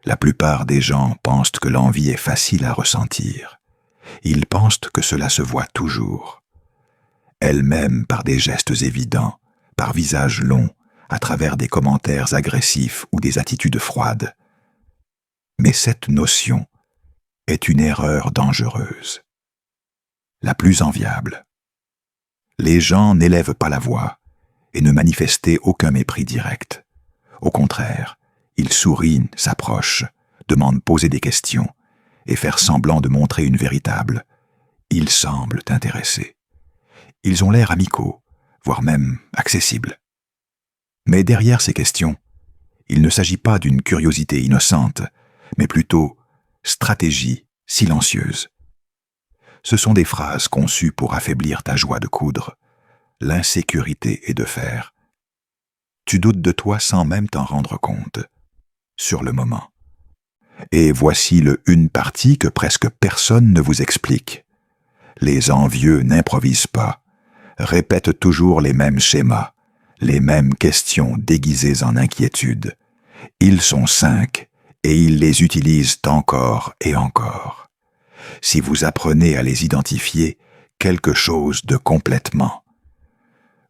La plupart des gens pensent que l'envie est facile à ressentir. Ils pensent que cela se voit toujours. Elle-même par des gestes évidents, par visages longs, à travers des commentaires agressifs ou des attitudes froides. Mais cette notion est une erreur dangereuse. La plus enviable. Les gens n'élèvent pas la voix et ne manifestent aucun mépris direct. Au contraire, ils sourient, s'approchent, demandent poser des questions et faire semblant de montrer une véritable. Ils semblent intéressés. Ils ont l'air amicaux, voire même accessibles. Mais derrière ces questions, il ne s'agit pas d'une curiosité innocente, mais plutôt stratégie silencieuse. Ce sont des phrases conçues pour affaiblir ta joie de coudre, l'insécurité et de faire. Tu doutes de toi sans même t'en rendre compte, sur le moment. Et voici une partie que presque personne ne vous explique. Les envieux n'improvisent pas, répètent toujours les mêmes schémas, les mêmes questions déguisées en inquiétude. Ils sont 5 et ils les utilisent encore et encore. Si vous apprenez à les identifier, quelque chose de complètement.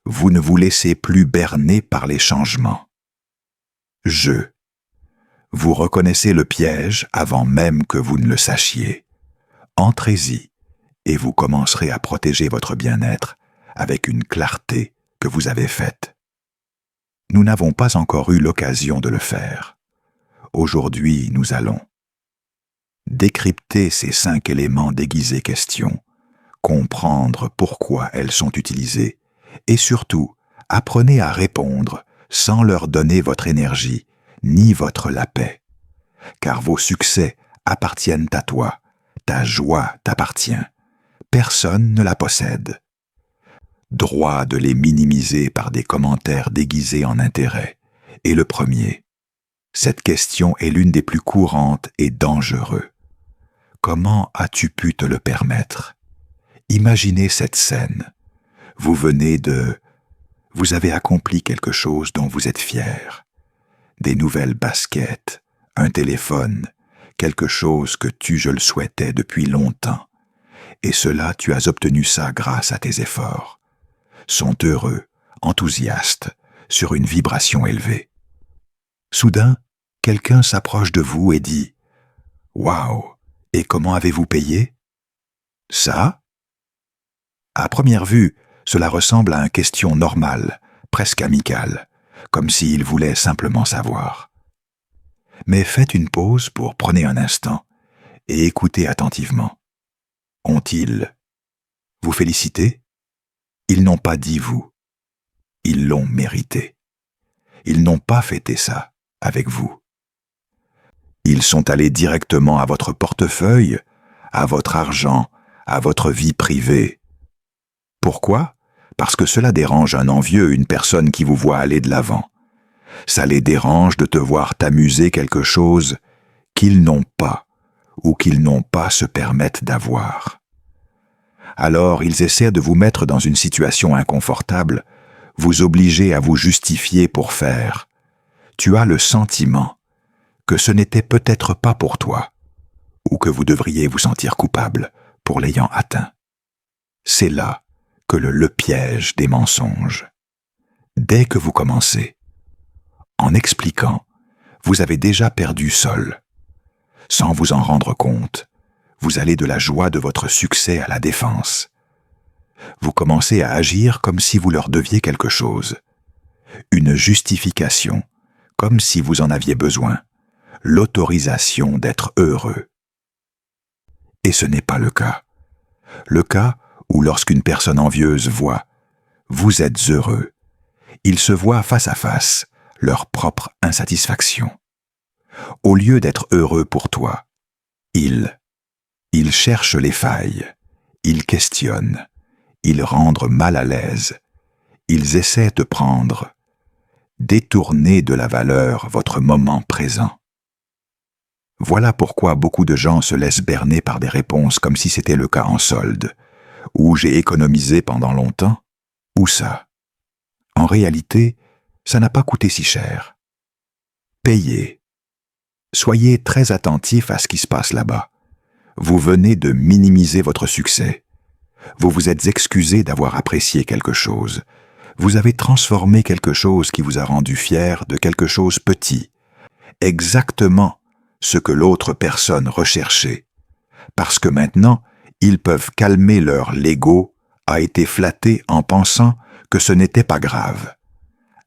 Vous ne vous laissez plus berner par les changements. Vous reconnaissez le piège avant même que vous ne le sachiez. Entrez-y et vous commencerez à protéger votre bien-être avec une clarté que vous avez faite. Nous n'avons pas encore eu l'occasion de le faire. Aujourd'hui, nous allons décrypter ces 5 éléments déguisés questions, comprendre pourquoi elles sont utilisées, et surtout, apprenez à répondre sans leur donner votre énergie, ni votre la paix. Car vos succès appartiennent à toi, ta joie t'appartient. Personne ne la possède. Droit de les minimiser par des commentaires déguisés en intérêt. Et le premier. Cette question est l'une des plus courantes et dangereuses. Comment as-tu pu te le permettre? Imaginez cette scène. Vous avez accompli quelque chose dont vous êtes fier. Des nouvelles baskets, un téléphone, quelque chose que je le souhaitais depuis longtemps. Et cela, tu as obtenu ça grâce à tes efforts. Sont heureux, enthousiastes, sur une vibration élevée. Soudain, quelqu'un s'approche de vous et dit « Waouh! Et comment avez-vous payé? » Ça? À première vue, cela ressemble à une question normale, presque amicale, comme s'il voulait simplement savoir. Mais faites une pause pour prenez un instant et écoutez attentivement. Ont-ils vous félicité? Ils n'ont pas dit vous. Ils l'ont mérité. Ils n'ont pas fêté ça avec vous. Ils sont allés directement à votre portefeuille, à votre argent, à votre vie privée. Pourquoi? Parce que cela dérange un envieux, une personne qui vous voit aller de l'avant. Ça les dérange de te voir t'amuser quelque chose qu'ils n'ont pas ou qu'ils n'ont pas se permettent d'avoir. Alors ils essaient de vous mettre dans une situation inconfortable, vous obliger à vous justifier pour faire. Tu as le sentiment que ce n'était peut-être pas pour toi, ou que vous devriez vous sentir coupable pour l'ayant atteint. C'est là que le piège des mensonges. Dès que vous commencez, en expliquant, vous avez déjà perdu seul. Sans vous en rendre compte, vous allez de la joie de votre succès à la défense. Vous commencez à agir comme si vous leur deviez quelque chose. Une justification, comme si vous en aviez besoin. L'autorisation d'être heureux. Et ce n'est pas le cas. Le cas où lorsqu'une personne envieuse voit « vous êtes heureux », ils se voient face à face leur propre insatisfaction. Au lieu d'être heureux pour toi, ils cherchent les failles, ils questionnent, ils rendent mal à l'aise, ils essaient de prendre, détourner de la valeur votre moment présent. Voilà pourquoi beaucoup de gens se laissent berner par des réponses comme si c'était le cas en solde, ou j'ai économisé pendant longtemps, ou ça. En réalité, ça n'a pas coûté si cher. Payez. Soyez très attentif à ce qui se passe là-bas. Vous venez de minimiser votre succès. Vous vous êtes excusé d'avoir apprécié quelque chose. Vous avez transformé quelque chose qui vous a rendu fier de quelque chose petit. Exactement ce que l'autre personne recherchait. Parce que maintenant, ils peuvent calmer leur l'ego a été flatté en pensant que ce n'était pas grave.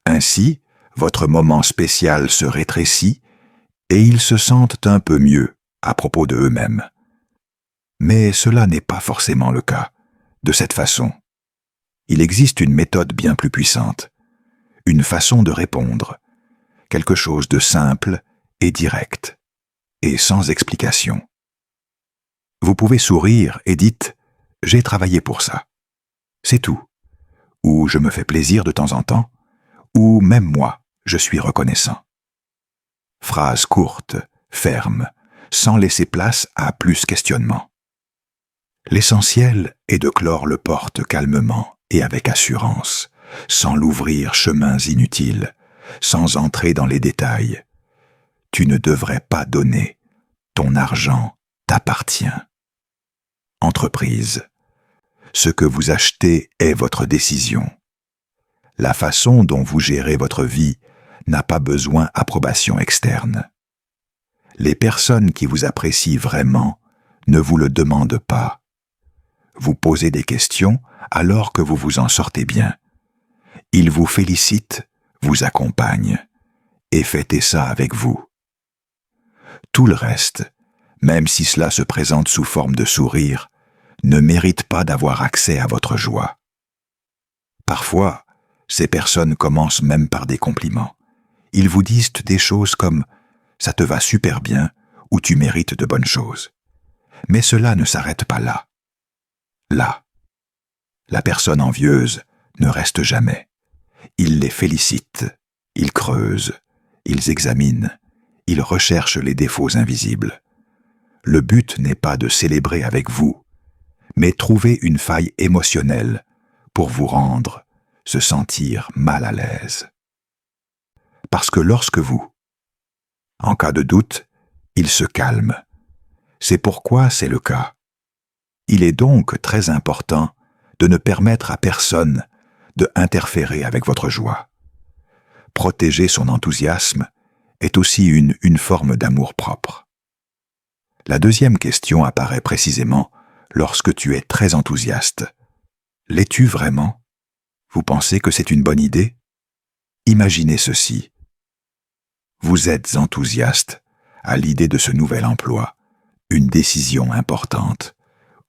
Ainsi, votre moment spécial se rétrécit et ils se sentent un peu mieux à propos de eux-mêmes. Mais cela n'est pas forcément le cas, de cette façon. Il existe une méthode bien plus puissante, une façon de répondre, quelque chose de simple et direct, et sans explication. Vous pouvez sourire et dites « J'ai travaillé pour ça ». C'est tout. Ou « Je me fais plaisir de temps en temps », ou même moi, je suis reconnaissant. Phrase courte, ferme, sans laisser place à plus questionnement. L'essentiel est de clore le porte calmement et avec assurance, sans l'ouvrir chemins inutiles, sans entrer dans les détails. Tu ne devrais pas donner. Ton argent t'appartient. Entreprise. Ce que vous achetez est votre décision. La façon dont vous gérez votre vie n'a pas besoin d'approbation externe. Les personnes qui vous apprécient vraiment ne vous le demandent pas. Vous posez des questions alors que vous vous en sortez bien. Ils vous félicitent, vous accompagnent, et fêtez ça avec vous. Tout le reste, même si cela se présente sous forme de sourire, ne mérite pas d'avoir accès à votre joie. Parfois, ces personnes commencent même par des compliments. Ils vous disent des choses comme « ça te va super bien » ou « tu mérites de bonnes choses ». Mais cela ne s'arrête pas là. Là, la personne envieuse ne reste jamais. Ils les félicitent, ils creusent, ils examinent, ils recherchent les défauts invisibles. Le but n'est pas de célébrer avec vous, mais trouver une faille émotionnelle pour vous rendre, se sentir mal à l'aise. Parce que lorsque vous, en cas de doute, ils se calment. C'est pourquoi c'est le cas. Il est donc très important de ne permettre à personne de interférer avec votre joie. Protéger son enthousiasme est aussi une forme d'amour-propre. La deuxième question apparaît précisément lorsque tu es très enthousiaste. L'es-tu vraiment? Vous pensez que c'est une bonne idée? Imaginez ceci. Vous êtes enthousiaste à l'idée de ce nouvel emploi, une décision importante,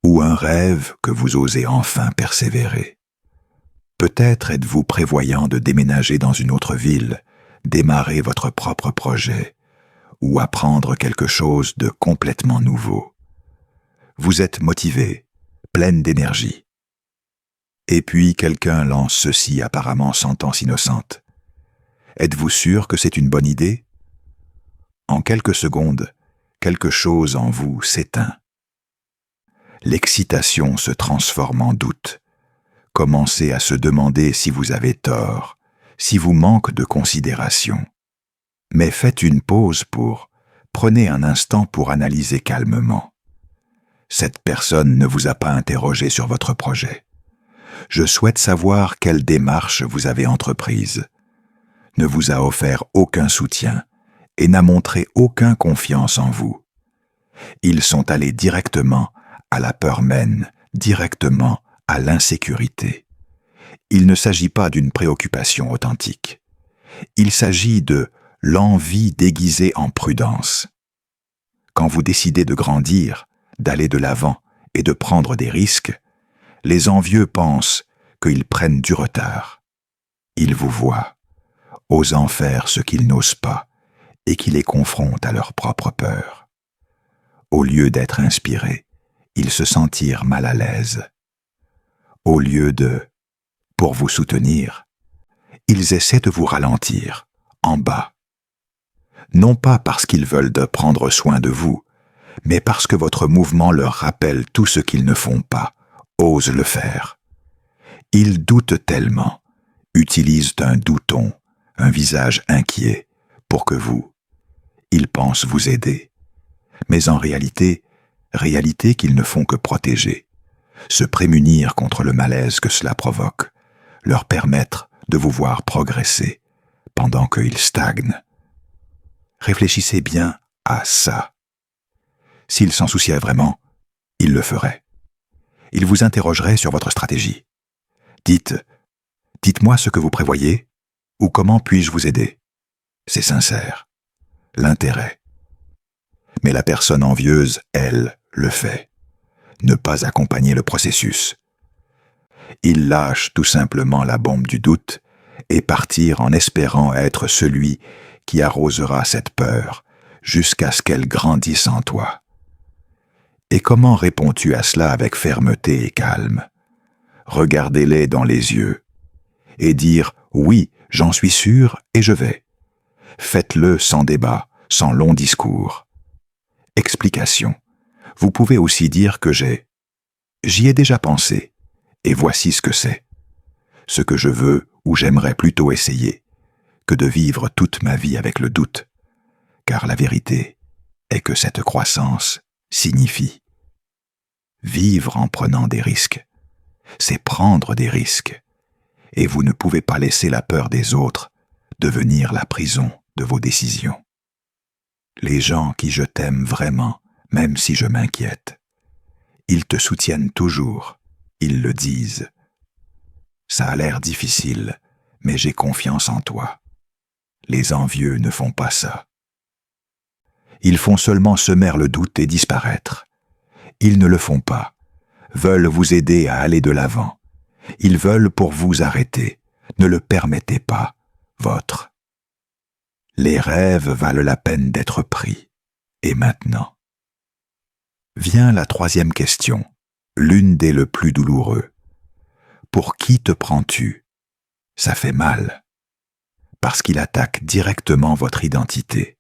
ou un rêve que vous osez enfin persévérer. Peut-être êtes-vous prévoyant de déménager dans une autre ville, démarrer votre propre projet, ou apprendre quelque chose de complètement nouveau. Vous êtes motivé, pleine d'énergie. Et puis quelqu'un lance ceci apparemment sentence innocente. Êtes-vous sûr que c'est une bonne idée? En quelques secondes, quelque chose en vous s'éteint. L'excitation se transforme en doute. Commencez à se demander si vous avez tort, si vous manque de considération. Mais faites une pause prenez un instant pour analyser calmement. Cette personne ne vous a pas interrogé sur votre projet. Je souhaite savoir quelle démarche vous avez entreprise. Ne vous a offert aucun soutien et n'a montré aucune confiance en vous. Ils sont allés directement à la peur mène, directement à l'insécurité. Il ne s'agit pas d'une préoccupation authentique. Il s'agit de l'envie déguisée en prudence. Quand vous décidez de grandir, d'aller de l'avant et de prendre des risques, les envieux pensent qu'ils prennent du retard. Ils vous voient, osant faire ce qu'ils n'osent pas et qui les confrontent à leur propre peur. Au lieu d'être inspirés, ils se sentirent mal à l'aise. Au lieu pour vous soutenir, ils essaient de vous ralentir, en bas. Non pas parce qu'ils veulent prendre soin de vous, mais parce que votre mouvement leur rappelle tout ce qu'ils ne font pas, osent le faire. Ils doutent tellement, utilisent un douton, un visage inquiet, pour que vous. Ils pensent vous aider. Mais en réalité qu'ils ne font que protéger, se prémunir contre le malaise que cela provoque, leur permettre de vous voir progresser pendant qu'ils stagnent. Réfléchissez bien à ça. S'ils s'en souciaient vraiment, ils le feraient. Ils vous interrogeraient sur votre stratégie. Dites-moi ce que vous prévoyez, ou comment puis-je vous aider. C'est sincère. L'intérêt. Mais la personne envieuse, elle, le fait. Ne pas accompagner le processus. Il lâche tout simplement la bombe du doute et partir en espérant être celui qui arrosera cette peur jusqu'à ce qu'elle grandisse en toi. Et comment réponds-tu à cela avec fermeté et calme? Regardez-les dans les yeux et dire « Oui, j'en suis sûr et je vais ». Faites-le sans débat, sans long discours. Explication. Vous pouvez aussi dire que j'y ai déjà pensé, et voici ce que c'est. Ce que je veux ou j'aimerais plutôt essayer, que de vivre toute ma vie avec le doute, car la vérité est que cette croissance signifie vivre en prenant des risques. C'est prendre des risques, et vous ne pouvez pas laisser la peur des autres devenir la prison de vos décisions. Les gens qui je t'aime vraiment, même si je m'inquiète, ils te soutiennent toujours, ils le disent. Ça a l'air difficile, mais j'ai confiance en toi. Les envieux ne font pas ça. Ils font seulement semer le doute et disparaître. Ils ne le font pas, veulent vous aider à aller de l'avant. Ils veulent pour vous arrêter. Ne le permettez pas, vôtre. Les rêves valent la peine d'être pris. Et maintenant? Vient la troisième question, l'une des le plus douloureux. Pour qui te prends-tu? Ça fait mal. Parce qu'il attaque directement votre identité.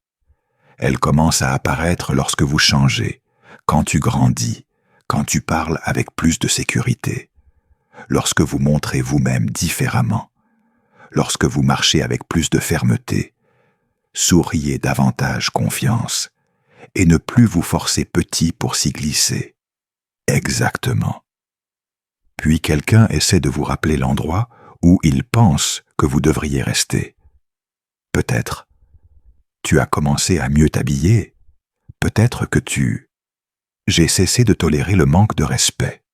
Elle commence à apparaître lorsque vous changez, quand tu grandis, quand tu parles avec plus de sécurité, lorsque vous montrez vous-même différemment, lorsque vous marchez avec plus de fermeté, souriez davantage confiance, et ne plus vous forcer petit pour s'y glisser. Exactement. Puis quelqu'un essaie de vous rappeler l'endroit où il pense que vous devriez rester. Peut-être. Tu as commencé à mieux t'habiller. Peut-être que j'ai cessé de tolérer le manque de respect.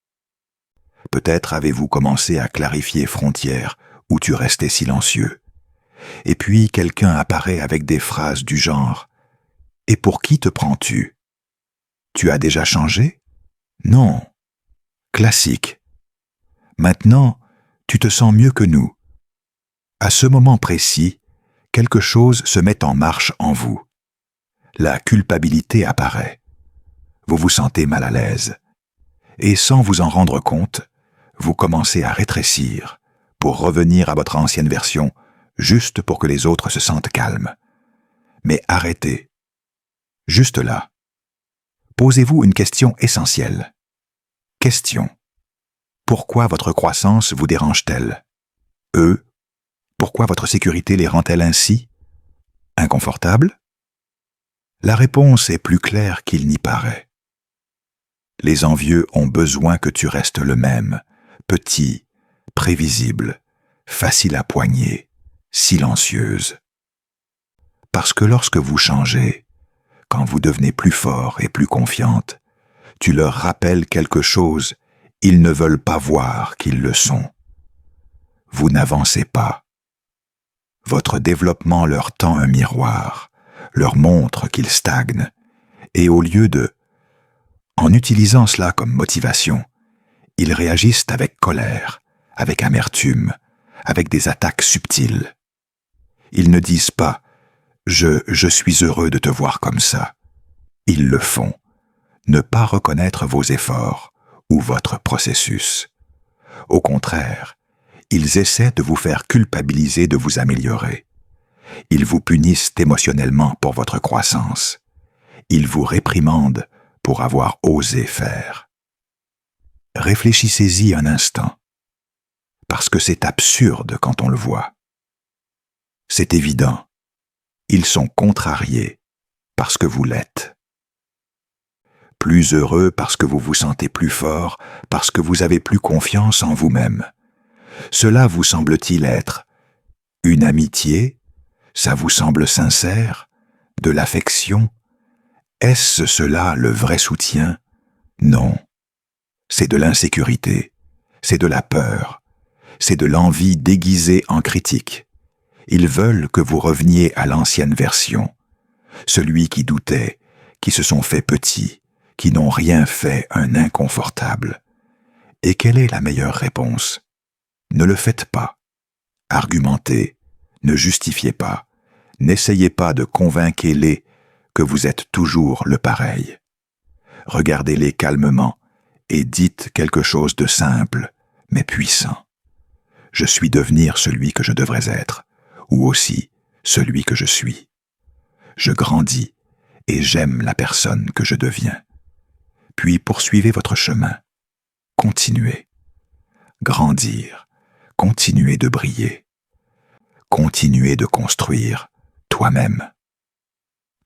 Peut-être avez-vous commencé à clarifier frontières où tu restais silencieux. Et puis quelqu'un apparaît avec des phrases du genre « Et pour qui te prends-tu? Tu as déjà changé? Non. Classique. Maintenant, tu te sens mieux que nous. » À ce moment précis, quelque chose se met en marche en vous. La culpabilité apparaît. Vous vous sentez mal à l'aise. Et sans vous en rendre compte, vous commencez à rétrécir pour revenir à votre ancienne version, juste pour que les autres se sentent calmes. Mais arrêtez. Juste là. Posez-vous une question essentielle. Question. Pourquoi votre croissance vous dérange-t-elle? Eux? Pourquoi votre sécurité les rend-elle ainsi? Inconfortables? La réponse est plus claire qu'il n'y paraît. Les envieux ont besoin que tu restes le même, petit, prévisible, facile à poigner, silencieuse. Parce que lorsque vous changez, quand vous devenez plus fort et plus confiante, tu leur rappelles quelque chose, ils ne veulent pas voir qu'ils le sont. Vous n'avancez pas. Votre développement leur tend un miroir, leur montre qu'ils stagnent, et au lieu en utilisant cela comme motivation, ils réagissent avec colère, avec amertume, avec des attaques subtiles. Ils ne disent pas « je suis heureux de te voir comme ça ». Ils le font. Ne pas reconnaître vos efforts ou votre processus. Au contraire, ils essaient de vous faire culpabiliser de vous améliorer. Ils vous punissent émotionnellement pour votre croissance. Ils vous réprimandent pour avoir osé faire. Réfléchissez-y un instant, parce que c'est absurde quand on le voit. C'est évident, ils sont contrariés parce que vous l'êtes. Plus heureux parce que vous vous sentez plus fort, parce que vous avez plus confiance en vous-même. Cela vous semble-t-il être une amitié? Ça vous semble sincère? De l'affection? Est-ce cela le vrai soutien? Non. C'est de l'insécurité, c'est de la peur, c'est de l'envie déguisée en critique. Ils veulent que vous reveniez à l'ancienne version, celui qui doutait, qui se sont fait petits, qui n'ont rien fait un inconfortable. Et quelle est la meilleure réponse? Ne le faites pas. Argumentez, ne justifiez pas, n'essayez pas de convaincre-les que vous êtes toujours le pareil. Regardez-les calmement et dites quelque chose de simple, mais puissant. Je suis devenir celui que je devrais être, ou aussi celui que je suis. Je grandis et j'aime la personne que je deviens. Puis poursuivez votre chemin. Continuez. Grandir. Continuez de briller. Continuez de construire toi-même.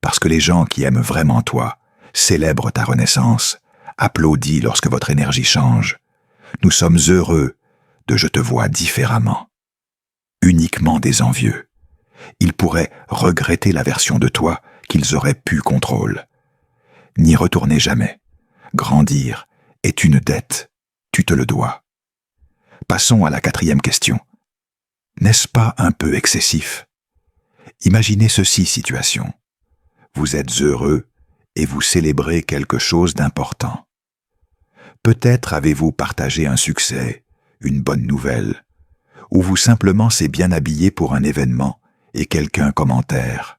Parce que les gens qui aiment vraiment toi célèbrent ta renaissance, applaudissent lorsque votre énergie change. Nous sommes heureux de je te vois différemment. Uniquement des envieux. Ils pourraient regretter la version de toi qu'ils auraient pu contrôler. N'y retournez jamais. Grandir est une dette. Tu te le dois. Passons à la 4e question. N'est-ce pas un peu excessif? Imaginez ceci situation. Vous êtes heureux et vous célébrez quelque chose d'important. Peut-être avez-vous partagé un succès, une bonne nouvelle, ou vous simplement s'est bien habillé pour un événement et quelqu'un commentaire.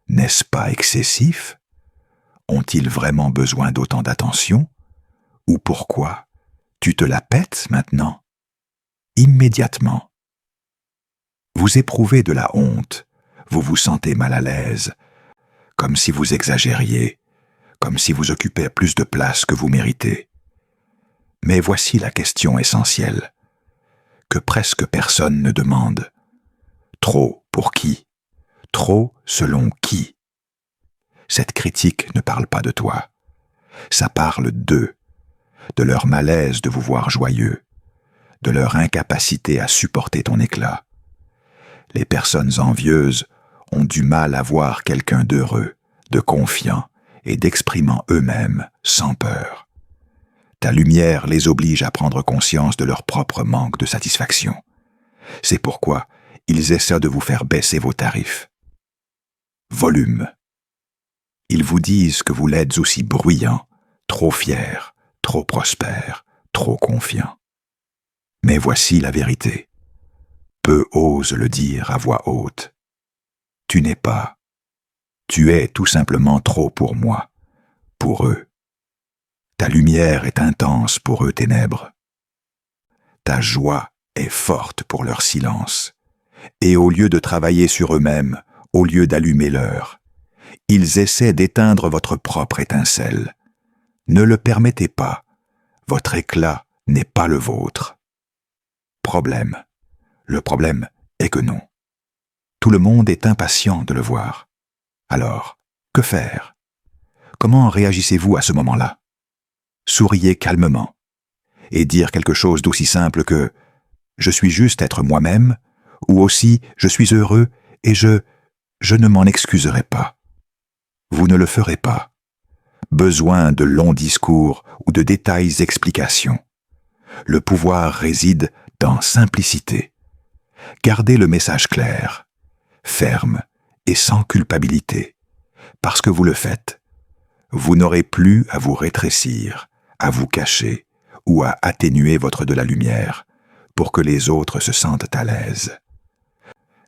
N'est-ce pas excessif? Ont-ils vraiment besoin d'autant d'attention? Ou pourquoi? Tu te la pètes maintenant? Immédiatement. Vous éprouvez de la honte, vous vous sentez mal à l'aise, comme si vous exagériez, comme si vous occupiez plus de place que vous méritez. Mais voici la question essentielle, que presque personne ne demande. Trop pour qui? Trop selon qui? Cette critique ne parle pas de toi. Ça parle d'eux, de leur malaise de vous voir joyeux, de leur incapacité à supporter ton éclat. Les personnes envieuses ont du mal à voir quelqu'un d'heureux, de confiant et d'exprimant eux-mêmes sans peur. Ta lumière les oblige à prendre conscience de leur propre manque de satisfaction. C'est pourquoi ils essaient de vous faire baisser vos tarifs. Volume. Ils vous disent que vous l'êtes aussi bruyant, trop fier, trop prospère, trop confiant. Mais voici la vérité. Peu osent le dire à voix haute. Tu n'es pas. Tu es tout simplement trop pour moi, pour eux. Ta lumière est intense pour eux ténèbres. Ta joie est forte pour leur silence. Et au lieu de travailler sur eux-mêmes, au lieu d'allumer leur, ils essaient d'éteindre votre propre étincelle. Ne le permettez pas. Votre éclat n'est pas le vôtre. Problème. Le problème est que non. Tout le monde est impatient de le voir. Alors, que faire? Comment réagissez-vous à ce moment-là? Souriez calmement et dire quelque chose d'aussi simple que « je suis juste être moi-même » ou aussi « je suis heureux et je ne m'en excuserai pas ». Vous ne le ferez pas. Besoin de longs discours ou de détails explications. Le pouvoir réside dans simplicité. Gardez le message clair, ferme et sans culpabilité. Parce que vous le faites, vous n'aurez plus à vous rétrécir, à vous cacher ou à atténuer votre de la lumière pour que les autres se sentent à l'aise.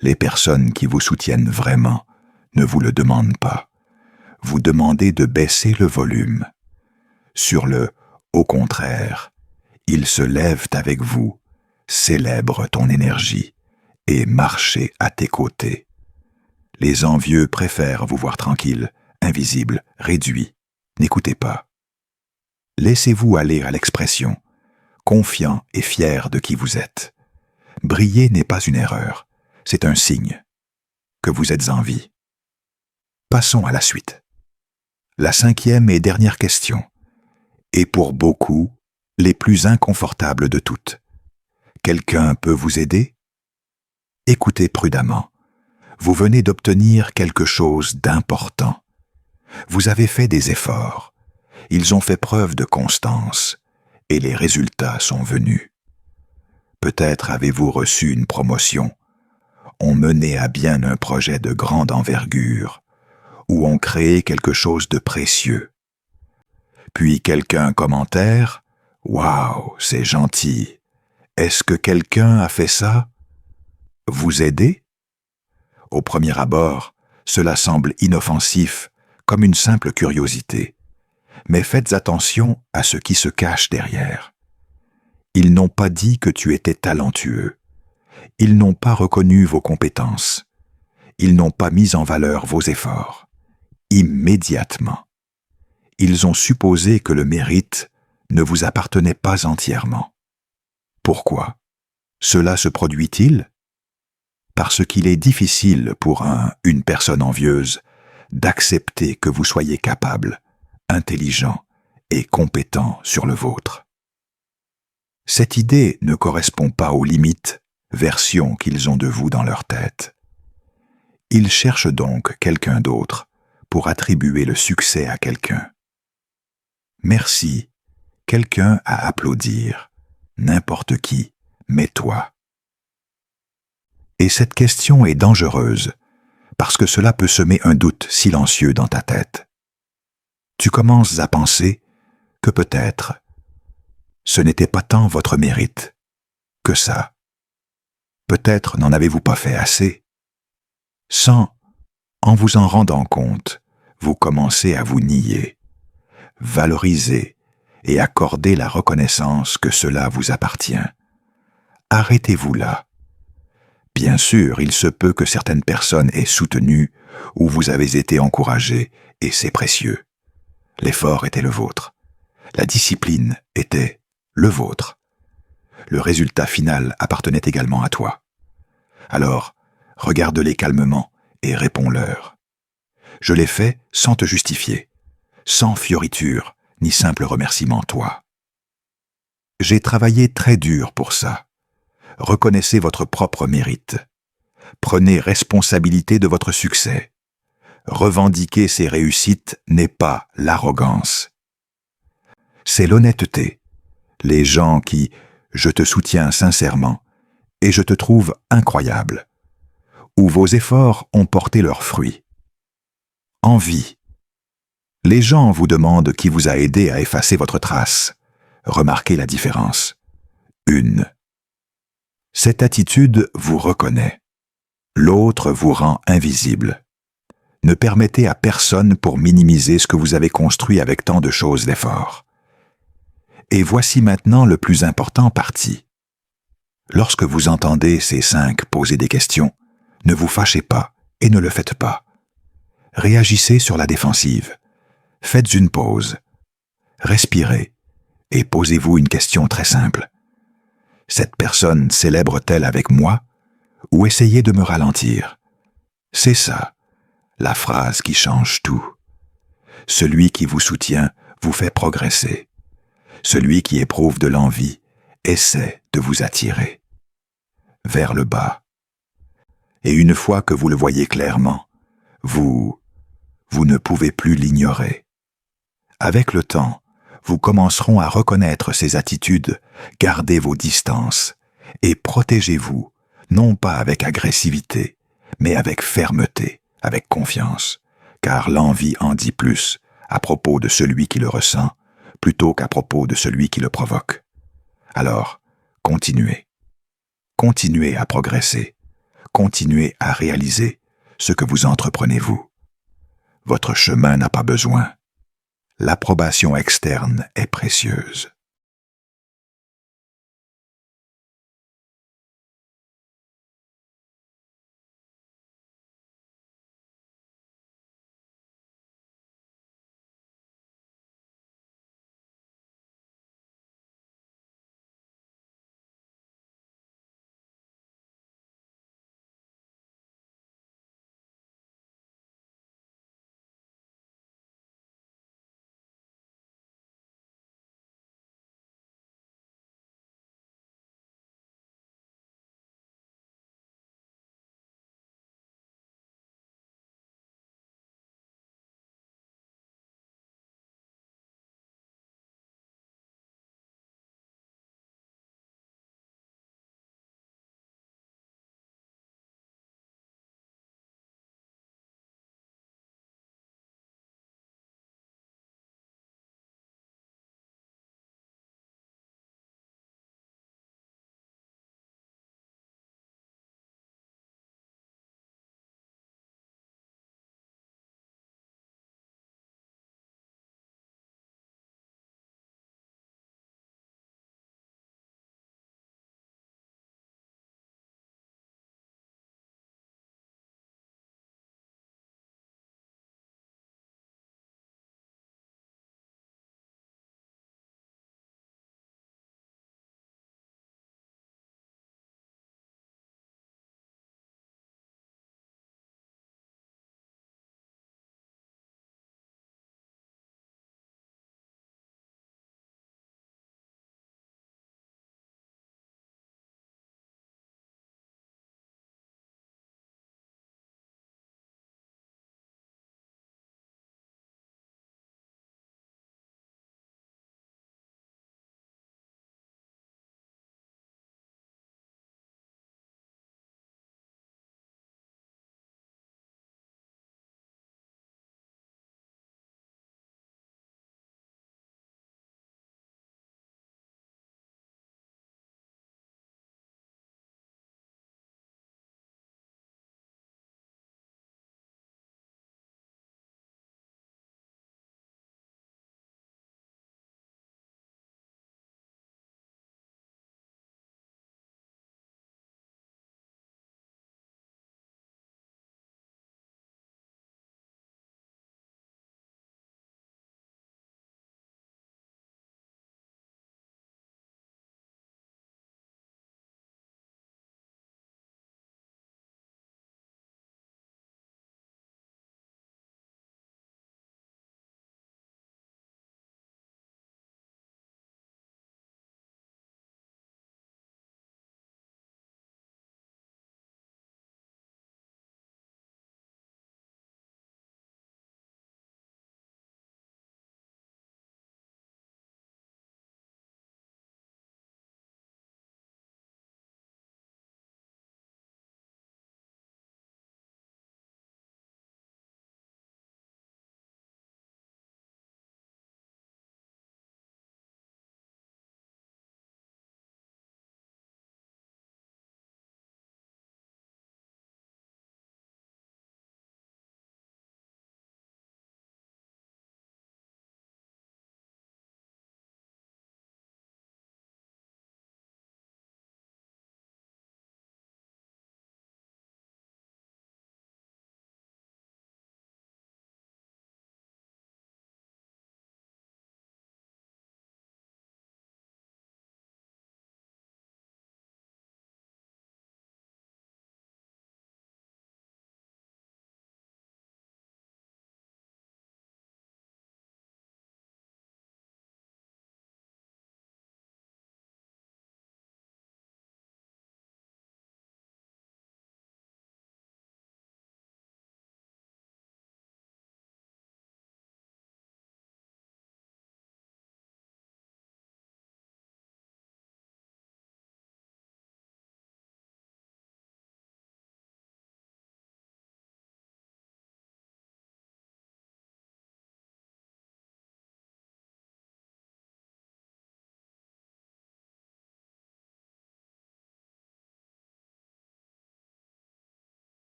Les personnes qui vous soutiennent vraiment ne vous le demandent pas. Vous demandez de baisser le volume. Sur le « au contraire », ils se lèvent avec vous, célèbrent ton énergie et marchent à tes côtés. Les envieux préfèrent vous voir tranquille, invisible, réduit. N'écoutez pas. Laissez-vous aller à l'expression, confiant et fier de qui vous êtes. Briller n'est pas une erreur, c'est un signe que vous êtes en vie. Passons à la suite. La cinquième et dernière question, et pour beaucoup, les plus inconfortables de toutes. Quelqu'un peut vous aider? Écoutez prudemment. Vous venez d'obtenir quelque chose d'important. Vous avez fait des efforts. Ils ont fait preuve de constance, et les résultats sont venus. Peut-être avez-vous reçu une promotion, ont mené à bien un projet de grande envergure, ou ont créé quelque chose de précieux. Puis quelqu'un commentaire « Waouh, c'est gentil. Est-ce que quelqu'un a fait ça? » Vous aider? Au premier abord, cela semble inoffensif, comme une simple curiosité. Mais faites attention à ce qui se cache derrière. Ils n'ont pas dit que tu étais talentueux. Ils n'ont pas reconnu vos compétences. Ils n'ont pas mis en valeur vos efforts. Immédiatement. Ils ont supposé que le mérite ne vous appartenait pas entièrement. Pourquoi? Cela se produit-il? Parce qu'il est difficile pour une personne envieuse d'accepter que vous soyez capable, intelligent et compétent sur le vôtre. Cette idée ne correspond pas aux limites, versions qu'ils ont de vous dans leur tête. Ils cherchent donc quelqu'un d'autre pour attribuer le succès à quelqu'un. Merci, quelqu'un à applaudir, n'importe qui, mais toi. Et cette question est dangereuse, parce que cela peut semer un doute silencieux dans ta tête. Tu commences à penser que peut-être ce n'était pas tant votre mérite que ça. Peut-être n'en avez-vous pas fait assez. En vous en rendant compte, vous commencez à vous nier, valoriser et accorder la reconnaissance que cela vous appartient. Arrêtez-vous là. Bien sûr, il se peut que certaines personnes aient soutenu ou vous avez été encouragé, et c'est précieux. L'effort était le vôtre. La discipline était le vôtre. Le résultat final appartenait également à toi. Alors, regarde-les calmement et réponds-leur. Je l'ai fait sans te justifier, sans fioriture ni simple remerciement, toi. J'ai travaillé très dur pour ça. Reconnaissez votre propre mérite. Prenez responsabilité de votre succès. Revendiquer ses réussites n'est pas l'arrogance. C'est l'honnêteté. Les gens qui « je te soutiens sincèrement » et « je te trouve incroyable » où vos efforts ont porté leurs fruits. Envie. Les gens vous demandent qui vous a aidé à effacer votre trace. Remarquez la différence. Cette attitude vous reconnaît. L'autre vous rend invisible. Ne permettez à personne pour minimiser ce que vous avez construit avec tant de choses d'effort. Et voici maintenant le plus important parti. Lorsque vous entendez ces 5 poser des questions, ne vous fâchez pas et ne le faites pas. Réagissez sur la défensive. Faites une pause. Respirez et posez-vous une question très simple. Cette personne célèbre-t-elle avec moi ou essayez de me ralentir? C'est ça, la phrase qui change tout. Celui qui vous soutient vous fait progresser. Celui qui éprouve de l'envie essaie de vous attirer vers le bas. Et une fois que vous le voyez clairement, vous ne pouvez plus l'ignorer. Avec le temps, vous commenceront à reconnaître ces attitudes, gardez vos distances et protégez-vous, non pas avec agressivité, mais avec fermeté, avec confiance, car l'envie en dit plus à propos de celui qui le ressent, plutôt qu'à propos de celui qui le provoque. Alors, continuez. Continuez à progresser. Continuez à réaliser ce que vous entreprenez vous. Votre chemin n'a pas besoin. L'approbation externe est précieuse.